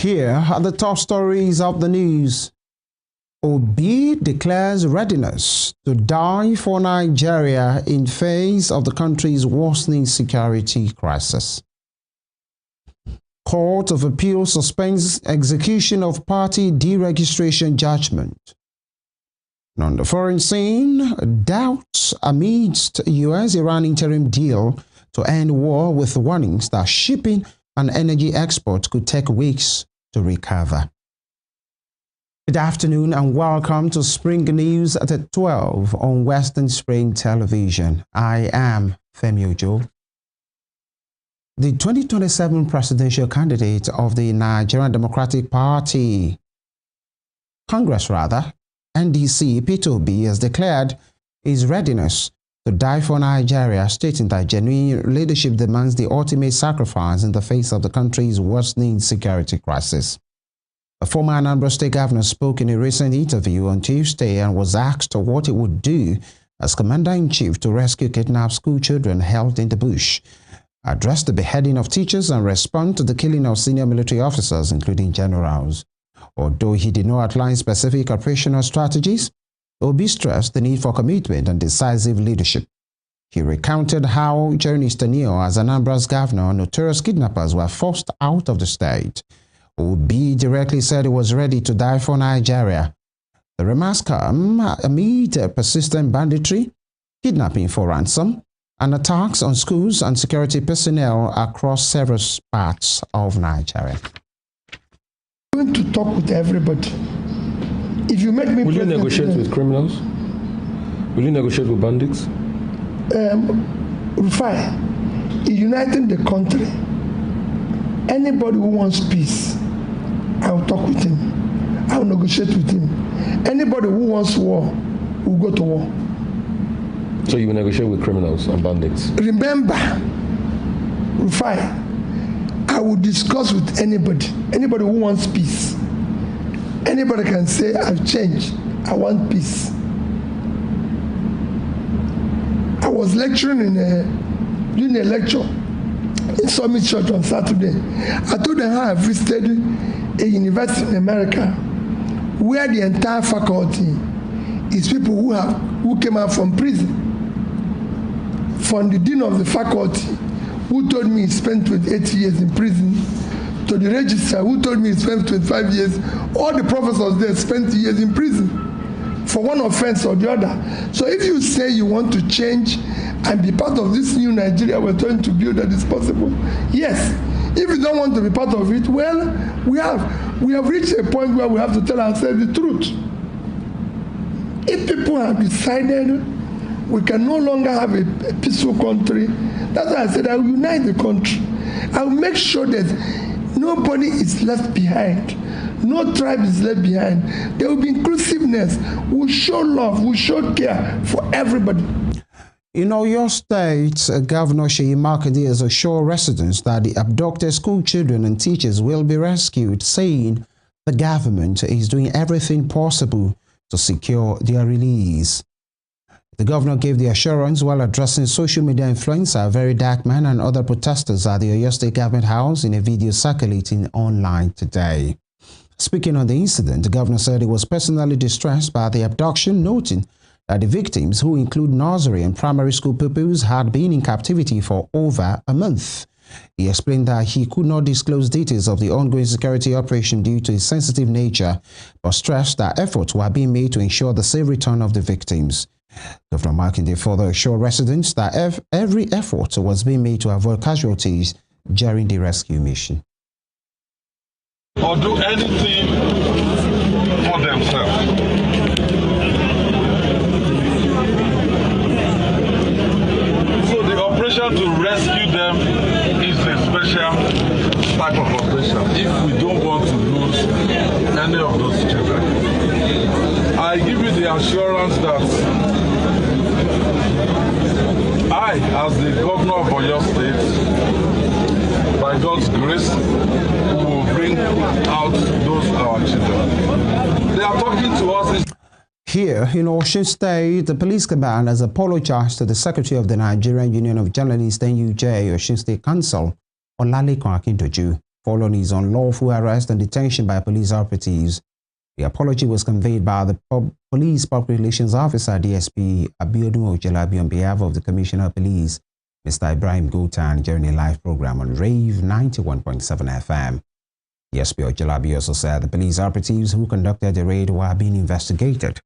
Here are the top stories of the news. Obi declares readiness to die for Nigeria in face of the country's worsening security crisis. Court of Appeal suspends execution of party deregistration judgment. And on the foreign scene, doubts amidst US-Iran interim deal to end war with warnings that shipping and energy exports could take weeks to recover. Good afternoon and welcome to Spring News at 12 on Western Spring Television. I am Femi Ojo. The 2027 presidential candidate of the Nigerian Democratic Party, NDC, Peter Obi, has declared his readiness to die for Nigeria, stating that genuine leadership demands the ultimate sacrifice in the face of the country's worsening security crisis. The former Anambra State governor spoke in a recent interview on Tuesday and was asked what he would do as commander-in-chief to rescue kidnapped school children held in the bush, address the beheading of teachers, and respond to the killing of senior military officers, including generals. Although he did not outline specific operational strategies, Obi stressed the need for commitment and decisive leadership. He recounted how during his tenure as Anambra's governor, notorious kidnappers were forced out of the state. Obi directly said he was ready to die for Nigeria. The remarks come amid persistent banditry, kidnapping for ransom, and attacks on schools and security personnel across several parts of Nigeria. I'm going to talk with everybody. If you make me will you negotiate with criminals? Will you negotiate with bandits? Rufai, uniting the country. Anybody who wants peace, I will talk with him. I will negotiate with him. Anybody who wants war, will go to war. So you will negotiate with criminals and bandits? Remember, Rufai, I will discuss with anybody who wants peace. Anybody can say, I've changed. I want peace. I was lecturing doing a lecture in Summit Church on Saturday. I told them how I visited a university in America where the entire faculty is people who came out from prison. From the dean of the faculty, who told me he spent 28 years in prison, to the registrar, who told me he spent 25 years. All the professors there spent years in prison for one offense or the other. So if you say you want to change and be part of this new Nigeria we're trying to build that is possible, yes. If you don't want to be part of it, well, we have reached a point where we have to tell ourselves the truth. If people have decided we can no longer have a peaceful country, that's why I said I will unite the country. I will make sure that nobody is left behind. No tribe is left behind. There will be inclusiveness. We'll show love. We'll show care for everybody. In Oyo State, Governor Seyi Makinde has assured residents that the abducted school children and teachers will be rescued, saying the government is doing everything possible to secure their release. The governor gave the assurance while addressing social media influencer Very Dark Man and other protesters at the Oyo State Government House in a video circulating online today. Speaking on the incident, the governor said he was personally distressed by the abduction, noting that the victims, who include nursery and primary school pupils, had been in captivity for over a month. He explained that he could not disclose details of the ongoing security operation due to its sensitive nature, but stressed that efforts were being made to ensure the safe return of the victims. Governor Makinde further assured residents that every effort was being made to avoid casualties during the rescue mission. Or do anything for themselves. So the operation to rescue them is a special type of operation if we don't want to lose any of those children. I give you the assurance that I, as the governor of Oyo State, by God's grace, will bring out those our children. They are talking to us. Here in Osun State, the police command has apologized to the Secretary of the Nigerian Union of Journalists, NUJ, Osun State Council, Olalekan Akintoju. following his unlawful arrest and detention by police operatives. The apology was conveyed by the Police Public Relations Officer, DSP Abiodun Ojalabi, on behalf of the Commissioner of Police, Mr. Ibrahim Gultan, during a live program on Rave 91.7 FM. DSP Ojalabi also said the police operatives who conducted the raid were being investigated.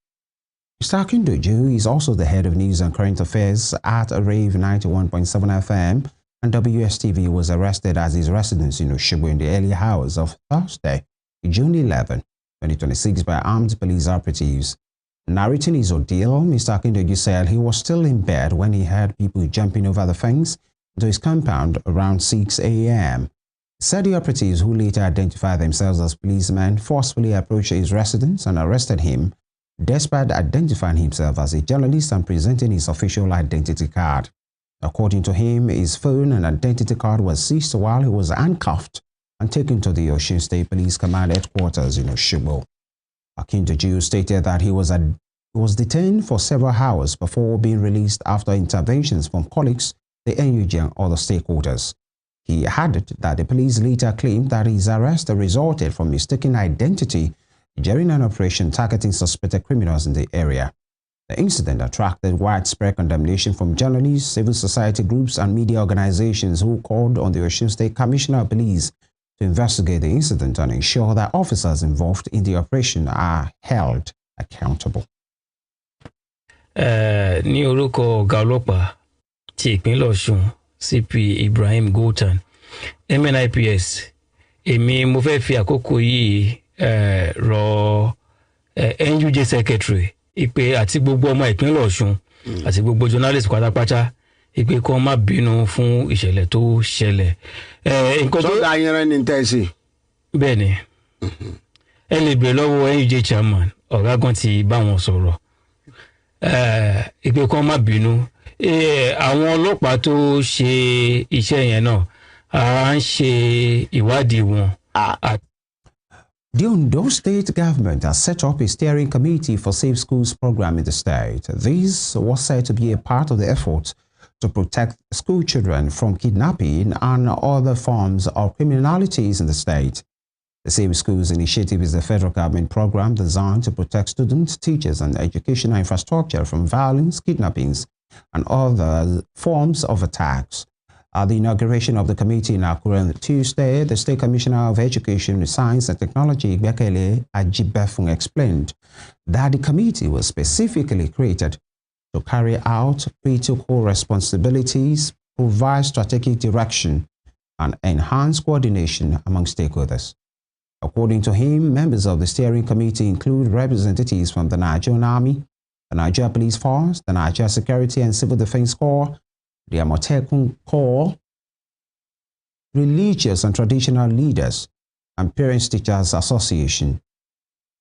Mr. Akindoju is also the head of news and current affairs at Rave 91.7 FM, and WSTV was arrested at his residence in Oshobo in the early hours of Thursday, June 11, 2026, by armed police operatives. Narrating his ordeal, Mr. Akindoju said he was still in bed when he heard people jumping over the fence into his compound around 6 a.m. He said the operatives, who later identified themselves as policemen, forcefully approached his residence and arrested him, despite identifying himself as a journalist and presenting his official identity card. According to him, his phone and identity card was seized while he was handcuffed and taken to the Osun State Police Command headquarters in Oshobo. Akindoju stated that he was detained for several hours before being released after interventions from colleagues, the NUG and other stakeholders. He added that the police later claimed that his arrest resulted from mistaken identity during an operation targeting suspected criminals in the area. The incident attracted widespread condemnation from journalists, civil society groups, and media organizations who called on the Osun State Commissioner of Police to investigate the incident and ensure that officers involved in the operation are held accountable. Ní orúkọ Galopa ti ìpínlẹ̀ Ọ̀ṣun, CP Ibrahim Gultan, MNIPS, èmi mo fẹ́ fi àkókò yìí rọ NUJ Secretary ìpè àti gbogbo ọmọ ìpínlẹ̀ Ọ̀ṣun àti gbogbo journalist pátápátá ìpè kan má bínú fún ìṣẹ̀lẹ̀ tó ṣẹlẹ̀. Nǹkan tó dá yẹn ní tẹ́sí. Bẹ́ẹ̀ ni ẹ lè bèrè lọ́wọ́ NUJ chairman ọ̀gágun ti bá wọn sọ̀rọ̀. Ìpè kan má bínú. Àwọn ọlọ́pàá tó ṣe iṣẹ́ yẹn náà à ń ṣe ìwádìí wọn. The Ondo State government has set up a steering committee for Safe Schools program in the state. This was said to be a part of the effort to protect school children from kidnapping and other forms of criminalities in the state. The Safe Schools initiative is a federal government program designed to protect students, teachers, and educational infrastructure from violence, kidnappings, and other forms of attacks. At the inauguration of the committee in Akure on Tuesday, the State Commissioner of Education, Science and Technology, Bekele Ajibefung, explained that the committee was specifically created to carry out critical responsibilities, provide strategic direction, and enhance coordination among stakeholders. According to him, members of the steering committee include representatives from the Nigerian Army, the Nigeria Police Force, the Nigeria Security and Civil Defense Corps, the Amotekun Corps, religious and traditional leaders, and Parents Teachers Association.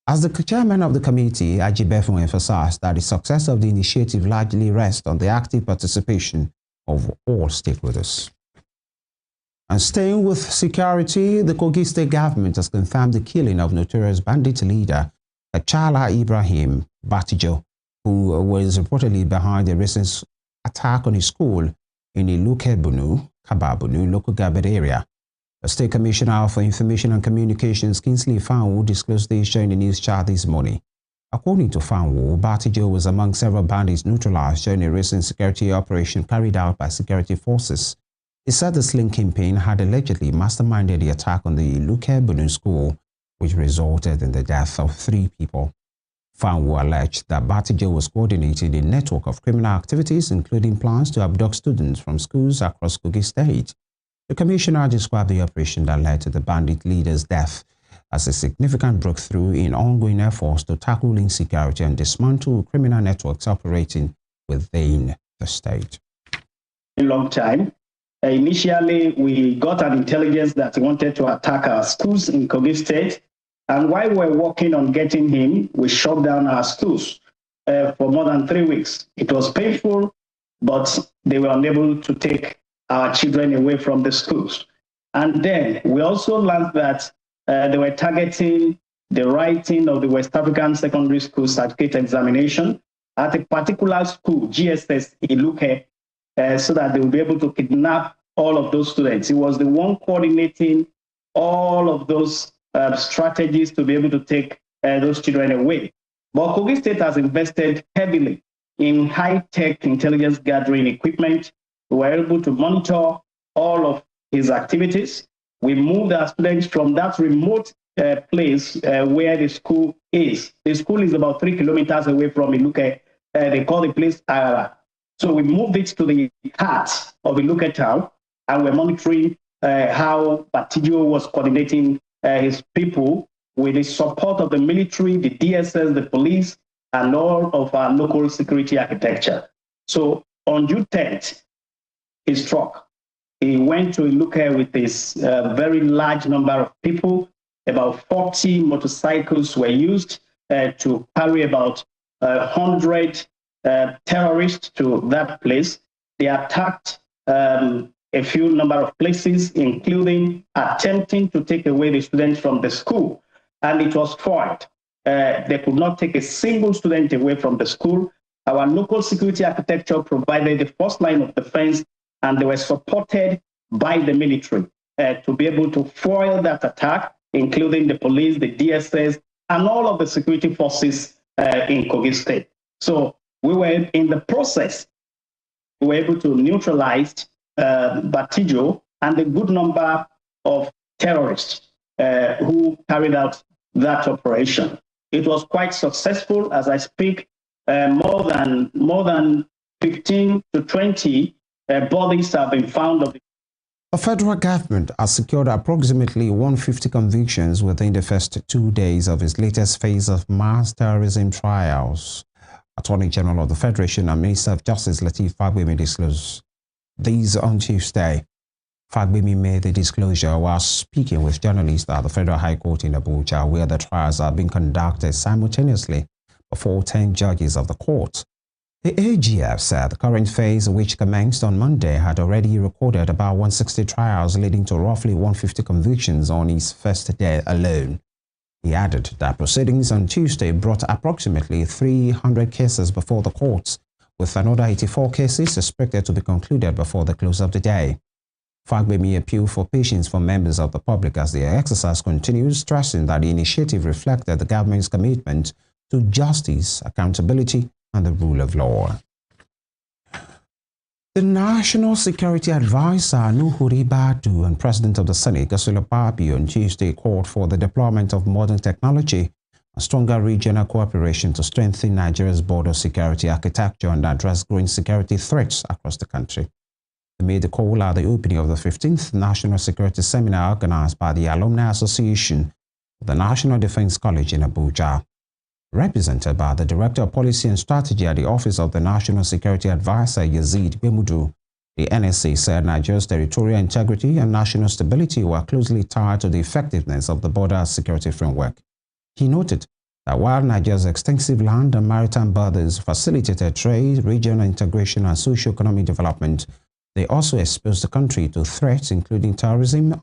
As the chairman of the committee, Ajibefun emphasized that the success of the initiative largely rests on the active participation of all stakeholders. And staying with security, the Kogi State government has confirmed the killing of notorious bandit leader Kachala Ibrahim Batijo, who was reportedly behind the recent attack on his school in the Lukebunu, Kababunu local government area. The State Commissioner for Information and Communications, Kingsley Fanwu, disclosed this during the news chat this morning. According to Fanwu, Batijo was among several bandits neutralized during a recent security operation carried out by security forces. He said the Sling campaign had allegedly masterminded the attack on the Lukebunu school, which resulted in the death of 3 people. Fanwu alleged that Batijo was coordinating a network of criminal activities, including plans to abduct students from schools across Kogi State. The commissioner described the operation that led to the bandit leader's death as a significant breakthrough in ongoing efforts to tackle insecurity and dismantle criminal networks operating within the state. A long time. Initially, we got an intelligence that he wanted to attack our schools in Kogi State. And while we were working on getting him, we shut down our schools for more than 3 weeks. It was painful, but they were unable to take our children away from the schools. And then we also learned that they were targeting the writing of the West African Secondary School Certificate Examination at a particular school, GSS Iluke, so that they will be able to kidnap all of those students. He was the one coordinating all of those strategies to be able to take those children away. But Kogi State has invested heavily in high-tech intelligence gathering equipment. We were able to monitor all of his activities. We moved our students from that remote place where the school is. The school is about 3 kilometers away from Iluke. They call the place Ayala. So we moved it to the heart of Iluke town, and we're monitoring how Batijo was coordinating his people with the support of the military, the DSS, the police, and all of our local security architecture. So on June 10th, he struck. He went to Iluke with this very large number of people. About 40 motorcycles were used to carry about 100 terrorists to that place. They attacked a few number of places, including attempting to take away the students from the school. And it was foiled. They could not take a single student away from the school. Our local security architecture provided the first line of defense, and they were supported by the military to be able to foil that attack, including the police, the DSS, and all of the security forces in Kogi State. So we were in the process, we were able to neutralize Batijo and a good number of terrorists who carried out that operation. It was quite successful. As I speak, more than 15 to 20 bodies have been found of the The federal government has secured approximately 150 convictions within the first 2 days of its latest phase of mass terrorism trials. Attorney General of the Federation and Minister of Justice Lateef Fagbemi disclosed these on Tuesday. Fagbemi made the disclosure while speaking with journalists at the Federal High Court in Abuja, where the trials are being conducted simultaneously before 10 judges of the court. The AGF said the current phase, which commenced on Monday, had already recorded about 160 trials, leading to roughly 150 convictions on its first day alone. He added that proceedings on Tuesday brought approximately 300 cases before the courts, with another 84 cases expected to be concluded before the close of the day. Fagbemi appealed for patience from members of the public as the exercise continues, stressing that the initiative reflected the government's commitment to justice, accountability, and the rule of law. The National Security Advisor Nuhu Ribadu and President of the Senate Godswill Akpabio on Tuesday called for the deployment of modern technology and stronger regional cooperation to strengthen Nigeria's border security architecture and address growing security threats across the country. They made the call at the opening of the 15th National Security Seminar organized by the Alumni Association of the National Defense College in Abuja. Represented by the Director of Policy and Strategy at the Office of the National Security Advisor, Yazid Bemudu, the NSA said Nigeria's territorial integrity and national stability were closely tied to the effectiveness of the border security framework. He noted that while Nigeria's extensive land and maritime borders facilitated trade, regional integration, and socio-economic development, they also exposed the country to threats including terrorism,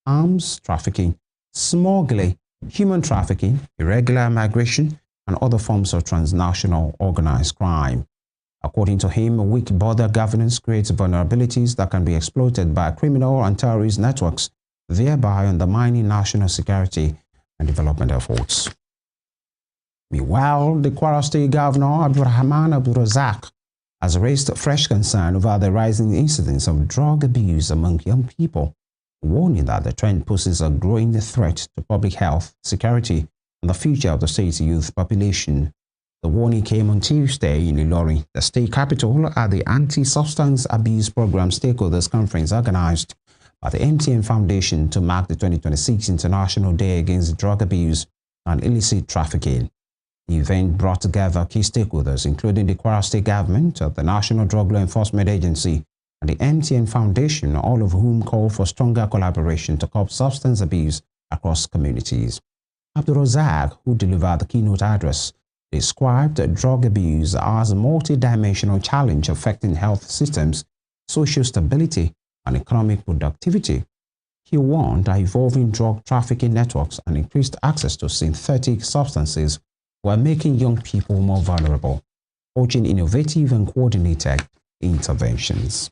arms trafficking, smuggling, human trafficking, irregular migration, and other forms of transnational organized crime. According to him, weak border governance creates vulnerabilities that can be exploited by criminal and terrorist networks, thereby undermining national security and development efforts. Meanwhile, the Kwara State Governor Abdulrahman Abdulrazak has raised fresh concern over the rising incidence of drug abuse among young people, warning that the trend poses a growing threat to public health, security, and the future of the state's youth population. The warning came on Tuesday in Ilorin, the state capital, at the Anti-Substance Abuse Program Stakeholders Conference organized by the MTN Foundation to mark the 2026 International Day Against Drug Abuse and Illicit Trafficking. The event brought together key stakeholders, including the Kwara State Government, the National Drug Law Enforcement Agency, and the MTN Foundation, all of whom called for stronger collaboration to curb substance abuse across communities. Abdulrazak, who delivered the keynote address, described drug abuse as a multi-dimensional challenge affecting health systems, social stability, and economic productivity. He warned that evolving drug trafficking networks and increased access to synthetic substances were making young people more vulnerable, urging innovative and coordinated interventions.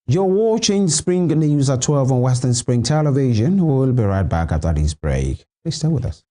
You're watching Spring News at 12 on Western Spring Television. We'll be right back after this break. Please stay with us.